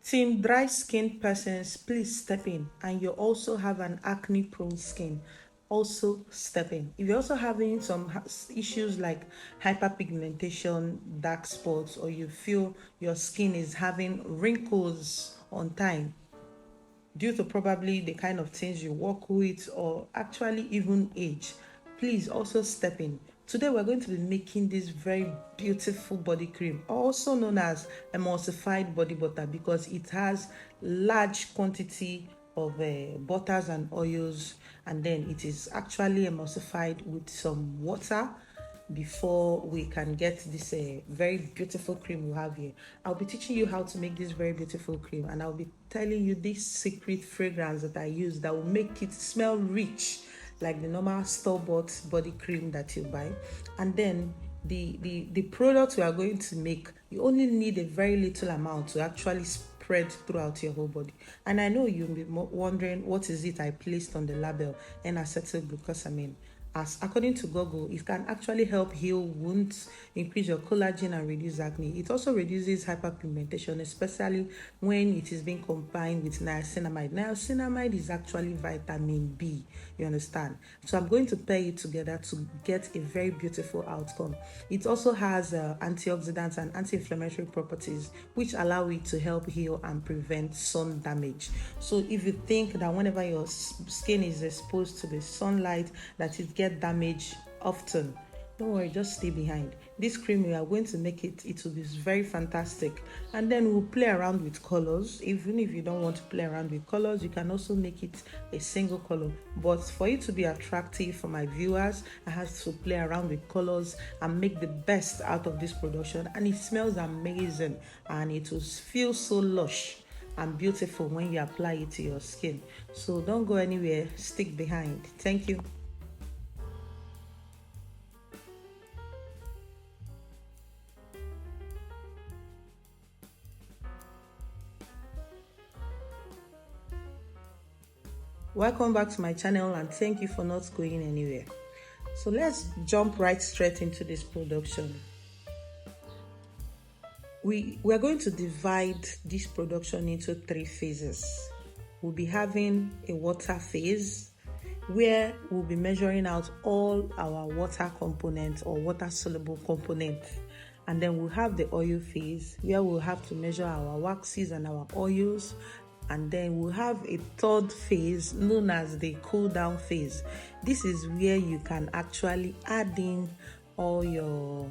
Team dry skin persons, please step in. And you also have an acne prone skin, also step in. If you're also having some issues like hyperpigmentation, dark spots, or you feel your skin is having wrinkles on time due to probably the kind of things you work with or actually even age, please also step in. Today we're going to be making this very beautiful body cream, also known as emulsified body butter, because it has large quantity of butters and oils, and then it is actually emulsified with some water before we can get this very beautiful cream we have here. I'll be teaching you how to make this very beautiful cream, and I'll be telling you this secret fragrance that I use that will make it smell rich like the normal store-bought body cream that you buy. And then the product we are going to make, you only need a very little amount to actually spread throughout your whole body. And I know you'll be wondering, what is it I placed on the label? N-acetyl glucosamine. As according to Google, it can actually help heal wounds, increase your collagen, and reduce acne. It also reduces hyperpigmentation, especially when it is being combined with niacinamide. Niacinamide is actually vitamin B, you understand? So I'm going to pair it together to get a very beautiful outcome. It also has antioxidants and anti-inflammatory properties, which allow it to help heal and prevent sun damage. So if you think that whenever your skin is exposed to the sunlight, that it gets damaged often, don't worry, just stay behind. This cream, we are going to make it will be very fantastic. And then we'll play around with colors. Even if you don't want to play around with colors, you can also make it a single color. But for it to be attractive for my viewers, I have to play around with colors and make the best out of this production. And it smells amazing, and it will feel so lush and beautiful when you apply it to your skin. So don't go anywhere, stick behind. Thank you. Welcome back to my channel, and thank you for not going anywhere. So let's jump right straight into this production. We're going to divide this production into 3 phases. We'll be having a water phase where we'll be measuring out all our water components or water soluble components. And then we'll have the oil phase where we'll have to measure our waxes and our oils. And then we'll have a 3rd phase known as the cool down phase. This is where you can actually add in all your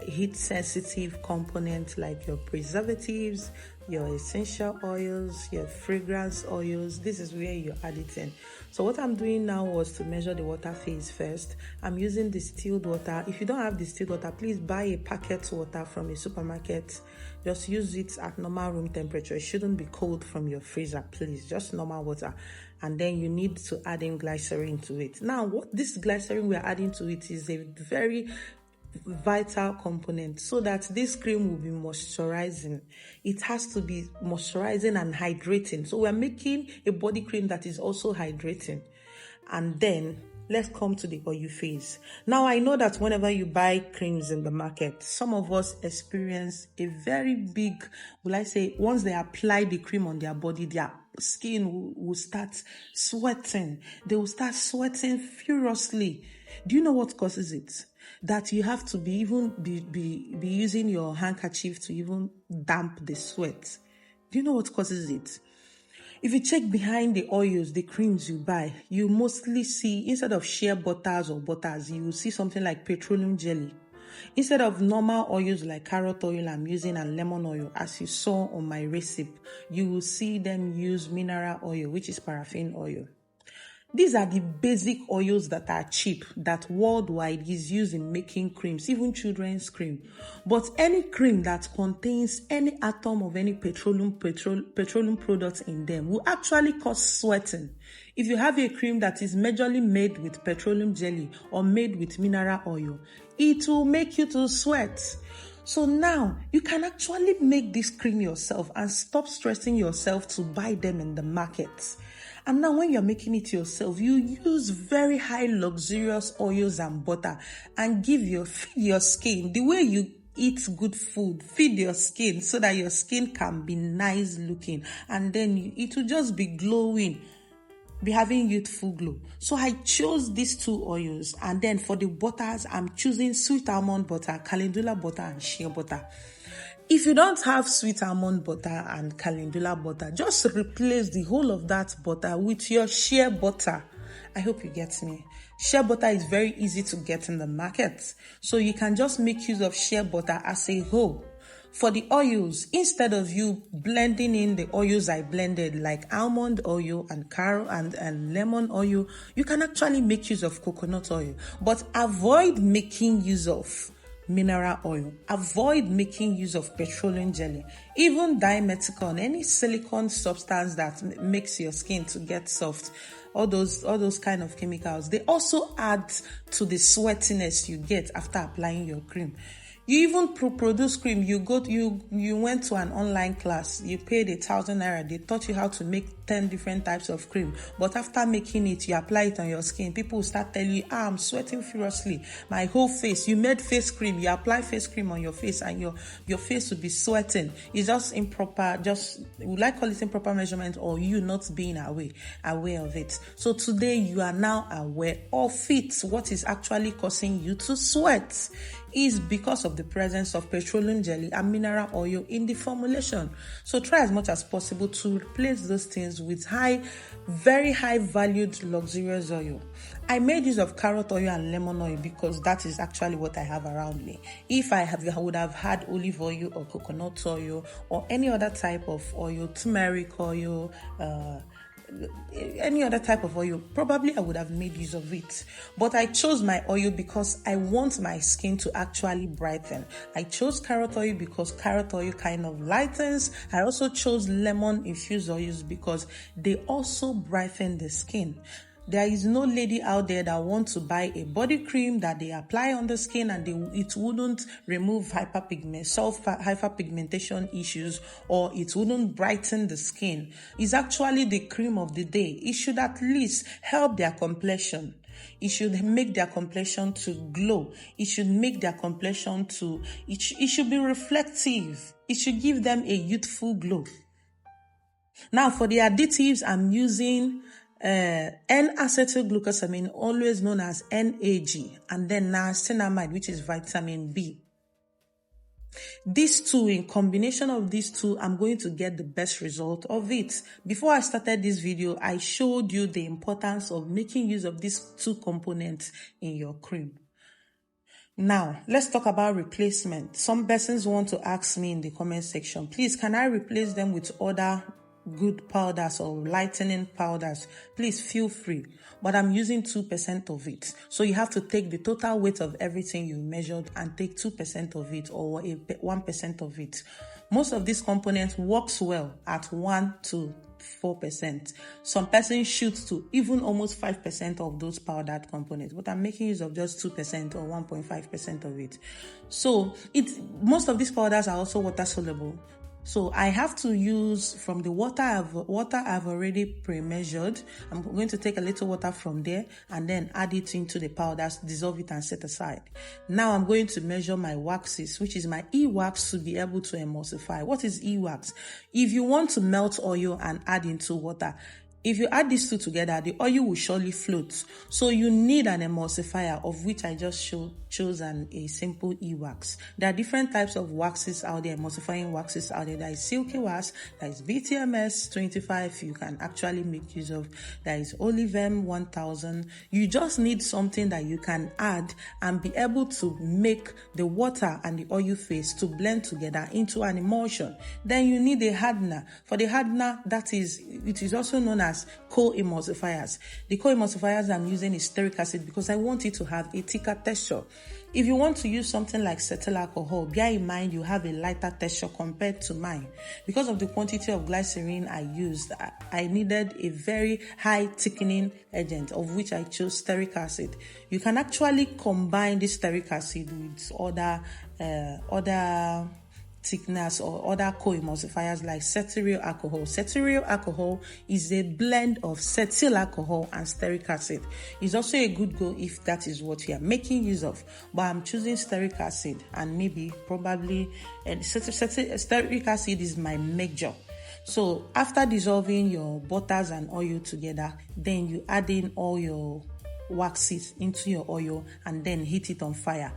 heat sensitive components like your preservatives, your essential oils, your fragrance oils. This is where you add it in. So what I'm doing now was to measure the water phase first. I'm using distilled water. If you don't have distilled water, please buy a packet water from a supermarket. Just use it at normal room temperature. It shouldn't be cold from your freezer, please. Just normal water. And then you need to add in glycerin to it. Now, what this glycerin we're adding to it is a very vital component so that this cream will be moisturizing. It has to be moisturizing and hydrating. So we're making a body cream that is also hydrating. And then let's come to the oil phase. Now, I know that whenever you buy creams in the market, some of us experience a very big, once they apply the cream on their body, their skin will start sweating. They will start sweating furiously. Do you know what causes it? That you have to be using your handkerchief to even damp the sweat. Do you know what causes it? If you check behind the oils, the creams you buy, you mostly see, instead of shea butters or butters, you will see something like petroleum jelly. Instead of normal oils like carrot oil I'm using and lemon oil, as you saw on my recipe, you will see them use mineral oil, which is paraffin oil. These are the basic oils that are cheap, that worldwide is used in making creams, even children's cream. But any cream that contains any atom of any petroleum products in them will actually cause sweating. If you have a cream that is majorly made with petroleum jelly or made with mineral oil, it will make you to sweat. So now you can actually make this cream yourself and stop stressing yourself to buy them in the market. And now when you're making it yourself, you use very high luxurious oils and butter and feed your skin the way you eat good food, feed your skin so that your skin can be nice looking, and then it will just be glowing, be having youthful glow. So I chose these 2 oils, and then for the butters, I'm choosing sweet almond butter, calendula butter, and shea butter. If you don't have sweet almond butter and calendula butter, just replace the whole of that butter with your shea butter. I hope you get me. Shea butter is very easy to get in the market, so you can just make use of shea butter as a whole. For the oils, instead of you blending in the oils I blended, like almond oil and and lemon oil, you can actually make use of coconut oil, but avoid making use of mineral oil. Avoid making use of petroleum jelly, even dimethicone, any silicone substance that makes your skin to get soft. All those kind of chemicals, they also add to the sweatiness you get after applying your cream. You even produce cream. You went to an online class. You paid 1,000 naira. They taught you how to make 10 different types of cream. But after making it, you apply it on your skin. People will start telling you, I'm sweating furiously. My whole face. You made face cream. You apply face cream on your face, and your face will be sweating. It's just improper. Would I call it improper measurement, or you not being aware of it? So today you are now aware of it. What is actually causing you to sweat is because of the presence of petroleum jelly and mineral oil in the formulation. So try as much as possible to replace those things with very high valued luxurious oil. I made use of carrot oil and lemon oil because that is actually what I have around me. If I would have had olive oil or coconut oil or any other type of oil, turmeric oil, any other type of oil, probably I would have made use of it. But I chose my oil because I want my skin to actually brighten. I chose carrot oil because carrot oil kind of lightens. I also chose lemon infused oils because they also brighten the skin. There is no lady out there that wants to buy a body cream that they apply on the skin and it wouldn't remove hyperpigmentation issues, or it wouldn't brighten the skin. It's actually the cream of the day. It should at least help their complexion. It should make their complexion to glow. It should make their complexion it should be reflective. It should give them a youthful glow. Now for the additives, I'm using N-acetyl glucosamine, always known as NAG, and then niacinamide, which is vitamin B. These two, in combination of these two, I'm going to get the best result of it. Before I started this video, I showed you the importance of making use of these 2 components in your cream. Now, let's talk about replacement. Some persons want to ask me in the comment section, please, can I replace them with other good powders or lightening powders? Please feel free, but I'm using 2% of it. So you have to take the total weight of everything you measured and take 2% of it, or 1% of it. Most of these components works well at 1 to 4%. Some persons shoot to even almost 5% of those powdered components, but I'm making use of just 2% or 1.5% of it. So most of these powders are also water soluble. So I have to use from the water I've already pre-measured. I'm going to take a little water from there and then add it into the powders, dissolve it and set aside. Now I'm going to measure my waxes, which is my e-wax, to be able to emulsify. What is e-wax? If you want to melt oil and add into water, if you add these 2 together, the oil will surely float. So you need an emulsifier, of which I just chose a simple e-wax. There are different types of waxes out there, emulsifying waxes out there. There is silky wax, there is VTMS 25, you can actually make use of. There is Olivem 1000. You just need something that you can add and be able to make the water and the oil phase to blend together into an emulsion. Then you need a hardener. For the hardener, it is also known as co-emulsifiers. The co-emulsifiers I'm using is stearic acid because I want it to have a thicker texture. If you want to use something like cetyl alcohol, bear in mind you have a lighter texture compared to mine. Because of the quantity of glycerin I used, I needed a very high thickening agent, of which I chose stearic acid. You can actually combine this stearic acid with other thickeners or other co-emulsifiers like cetyl alcohol. Cetyl alcohol is a blend of cetyl alcohol and stearic acid. It's also a good go if that is what you are making use of, but I'm choosing stearic acid, and maybe probably stearic acid is my major. So after dissolving your butters and oil together, then you add in all your waxes into your oil and then heat it on fire.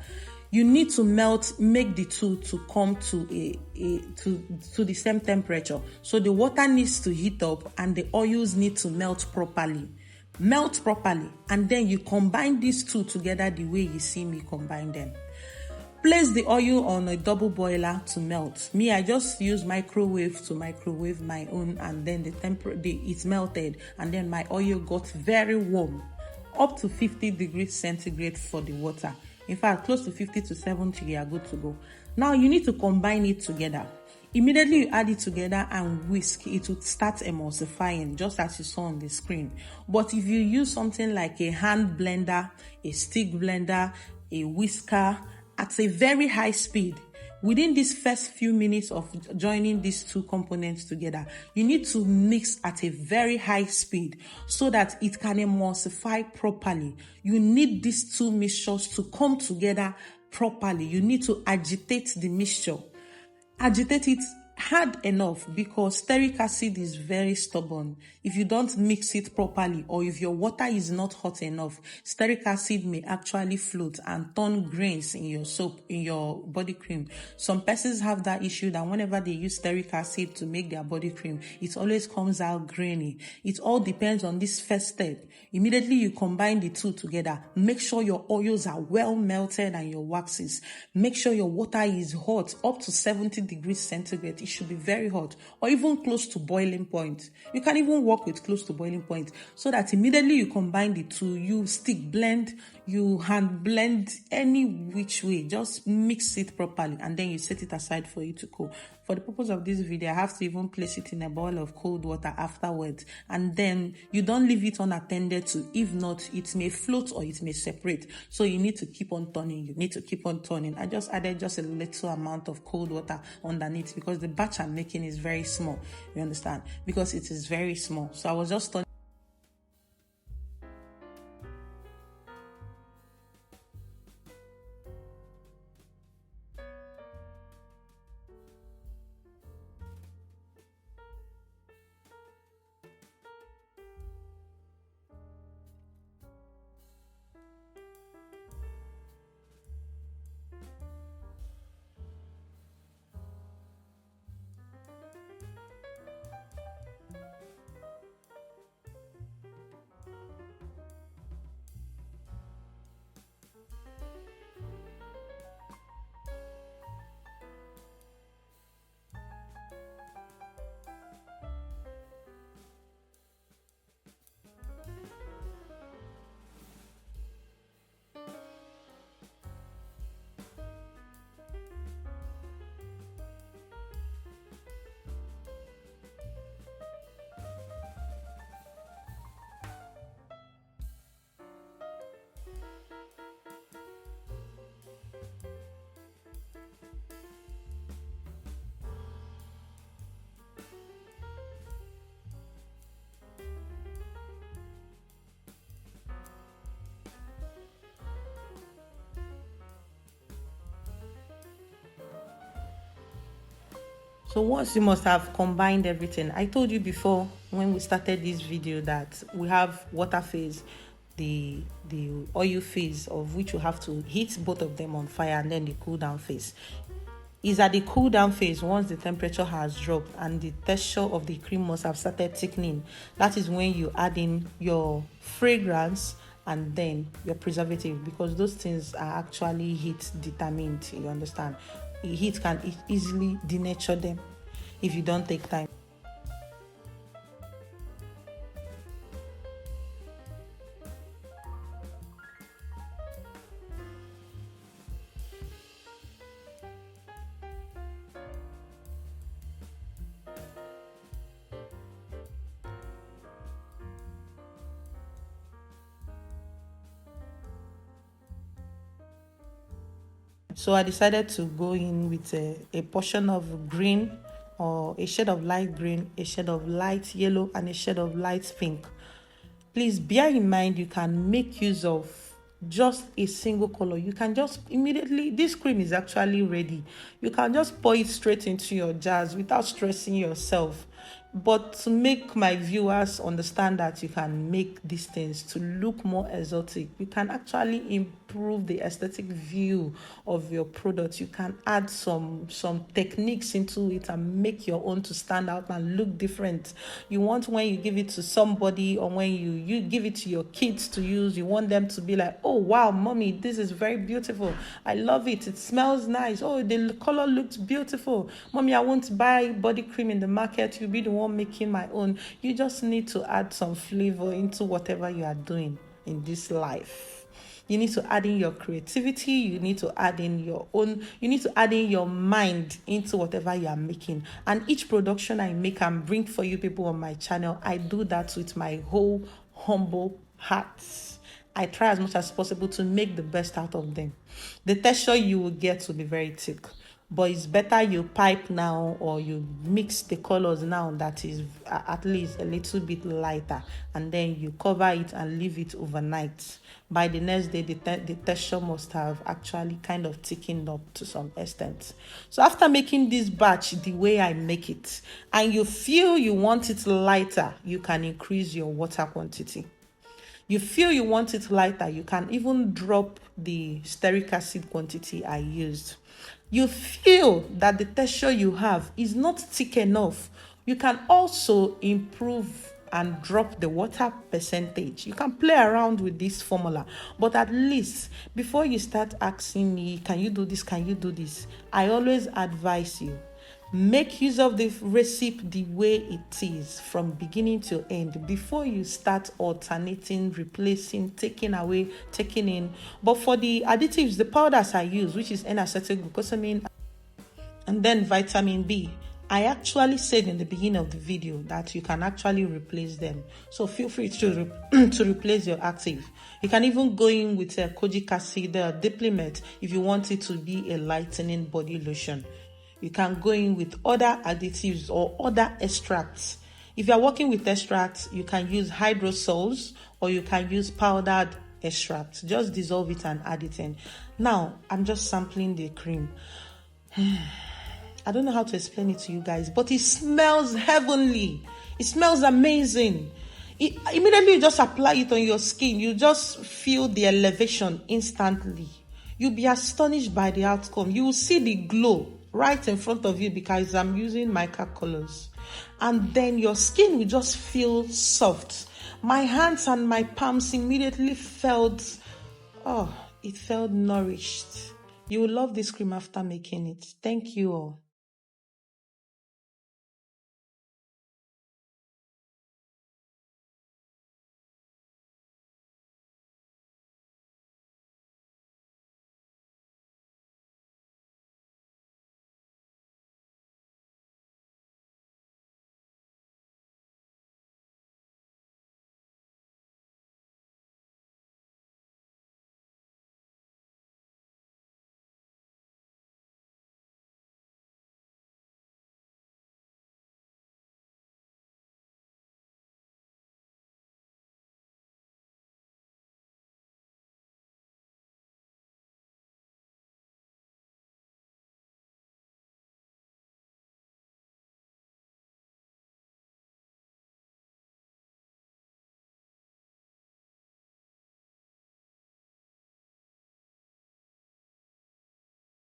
You need to make the two to come to to the same temperature. So the water needs to heat up and the oils need to melt properly. And then you combine these two together the way you see me combine them. Place the oil on a double boiler to melt. Me, I just use microwave to microwave my own, and then it's melted, and then my oil got very warm, up to 50 degrees centigrade for the water. In fact, close to 50 to 70, you are good to go. Now you need to combine it together. Immediately you add it together and whisk, it will start emulsifying, just as you saw on the screen. But if you use something like a hand blender, a stick blender, a whisker, at a very high speed, within these first few minutes of joining these two components together, you need to mix at a very high speed so that it can emulsify properly. You need these two mixtures to come together properly. You need to agitate the mixture. Agitate it hard enough, because stearic acid is very stubborn. If you don't mix it properly, or if your water is not hot enough, stearic acid may actually float and turn grains in your soap, in your body cream. Some persons have that issue that whenever they use stearic acid to make their body cream, it always comes out grainy. It all depends on this first step. Immediately you combine the two together, make sure your oils are well melted and your waxes. Make sure your water is hot, up to 70 degrees centigrade. It should be very hot, or even close to boiling point. You can even work with close to boiling point, so that immediately you combine the two, you stick blend, you hand blend, any which way, just mix it properly, and then you set it aside for you to cool. For the purpose of this video, I have to even place it in a boil of cold water afterwards, and then you don't leave it unattended to. If not, it may float or it may separate. So you need to keep on turning. I just added just a little amount of cold water underneath, because the batch I'm making is very small. You understand? Because it is very small. So I was just turning. So once you must have combined everything, I told you before when we started this video that we have water phase, the oil phase, of which you have to heat both of them on fire, and then the cool down phase. Is at the cool down phase, once the temperature has dropped and the texture of the cream must have started thickening. That is when you add in your fragrance and then your preservative, because those things are actually heat determined. You understand? Heat can easily denature them if you don't take time. So I decided to go in with a portion of green, or a shade of light green, a shade of light yellow, and a shade of light pink. Please bear in mind you can make use of just a single color. You can just immediately, this cream is actually ready. You can just pour it straight into your jars without stressing yourself. But to make my viewers understand that you can make these things to look more exotic, you can actually improve the aesthetic view of your product. You can add some techniques into it and make your own to stand out and look different. You want, when you give it to somebody, or when you give it to your kids to use, you want them to be like, oh wow, mommy, this is very beautiful, I love it, it smells nice, oh the color looks beautiful, mommy, I won't buy body cream in the market, you'll be the one making my own. You just need to add some flavor into whatever you are doing in this life. You need to add in your creativity, you need to add in your own, you need to add in your mind into whatever you are making. And each production I make and bring for you people on my channel, I do that with my whole humble heart. I try as much as possible to make the best out of them. The texture you will get will be very thick, but it's better you pipe now, or you mix the colors now that is at least a little bit lighter, and then you cover it and leave it overnight. By the next day, the texture must have actually kind of thickened up to some extent. So after making this batch the way I make it, and you feel you want it lighter, you can increase your water quantity. You feel you want it lighter, you can even drop the stearic acid quantity I used. You feel that the texture you have is not thick enough, you can also improve and drop the water percentage. You can play around with this formula, but at least before you start asking me, can you do this, can you do this, I always advise you, make use of the recipe the way it is from beginning to end before you start alternating, replacing, taking away, taking in. But for the additives, the powders I use, which is N-acetyl, glucosamine, and then vitamin B, I actually said in the beginning of the video that you can actually replace them. So feel free to to replace your active. You can even go in with kojic acid, Diplomet, if you want it to be a lightening body lotion. You can go in with other additives or other extracts. If you are working with extracts, you can use hydrosols, or you can use powdered extract. Just dissolve it and add it in. Now, I'm just sampling the cream. I don't know how to explain it to you guys, but it smells heavenly. It smells amazing. Immediately you just apply it on your skin, you just feel the elevation instantly. You'll be astonished by the outcome. You will see the glow right in front of you because I'm using mica colors. And then your skin will just feel soft. My hands and my palms immediately felt, it felt nourished. You will love this cream after making it. Thank you all.